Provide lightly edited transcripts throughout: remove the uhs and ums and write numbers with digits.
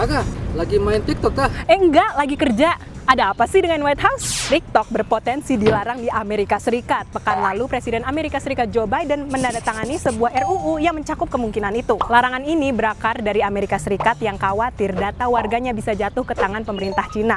Kagak, lagi main TikTok kah? Enggak, lagi kerja. Ada apa sih dengan White House? TikTok berpotensi dilarang di Amerika Serikat. Pekan lalu, Presiden Amerika Serikat Joe Biden menandatangani sebuah RUU yang mencakup kemungkinan itu. Larangan ini berakar dari Amerika Serikat yang khawatir data warganya bisa jatuh ke tangan pemerintah Cina.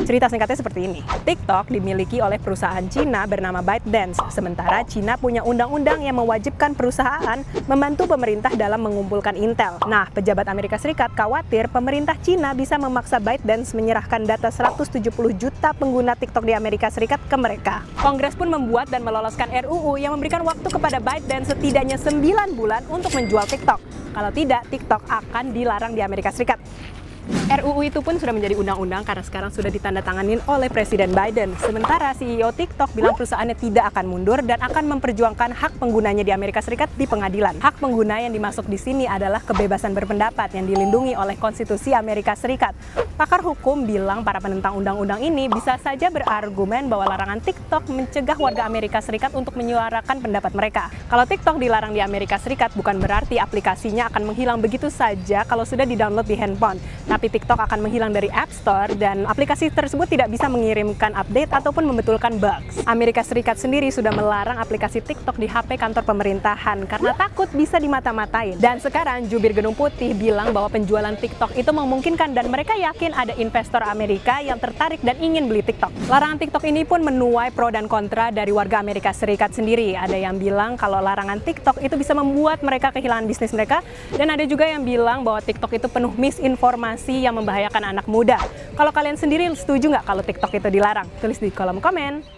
Cerita singkatnya seperti ini. TikTok dimiliki oleh perusahaan Cina bernama ByteDance. Sementara Cina punya undang-undang yang mewajibkan perusahaan membantu pemerintah dalam mengumpulkan intel. Nah, pejabat Amerika Serikat khawatir pemerintah Cina bisa memaksa ByteDance menyerahkan data 170 juta pengguna TikTok di Amerika Serikat ke mereka. Kongres pun membuat dan meloloskan RUU yang memberikan waktu kepada ByteDance setidaknya 9 bulan untuk menjual TikTok. Kalau tidak, TikTok akan dilarang di Amerika Serikat. RUU itu pun sudah menjadi undang-undang karena sekarang sudah ditandatanganin oleh Presiden Biden. Sementara CEO TikTok bilang perusahaannya tidak akan mundur dan akan memperjuangkan hak penggunanya di Amerika Serikat di pengadilan. Hak pengguna yang dimaksud di sini adalah kebebasan berpendapat yang dilindungi oleh Konstitusi Amerika Serikat. Pakar hukum bilang para penentang undang-undang ini bisa saja berargumen bahwa larangan TikTok mencegah warga Amerika Serikat untuk menyuarakan pendapat mereka. Kalau TikTok dilarang di Amerika Serikat bukan berarti aplikasinya akan menghilang begitu saja kalau sudah di-download di handphone. Tapi TikTok akan menghilang dari App Store dan aplikasi tersebut tidak bisa mengirimkan update ataupun membetulkan bugs. Amerika Serikat sendiri sudah melarang aplikasi TikTok di HP kantor pemerintahan karena takut bisa dimata-matain. Dan sekarang jubir Gedung Putih bilang bahwa penjualan TikTok itu memungkinkan dan mereka yakin ada investor Amerika yang tertarik dan ingin beli TikTok. Larangan TikTok ini pun menuai pro dan kontra dari warga Amerika Serikat sendiri. Ada yang bilang kalau larangan TikTok itu bisa membuat mereka kehilangan bisnis mereka dan ada juga yang bilang bahwa TikTok itu penuh misinformasi yang membahayakan anak muda. Kalau kalian sendiri setuju nggak kalau TikTok itu dilarang? Tulis di kolom komen.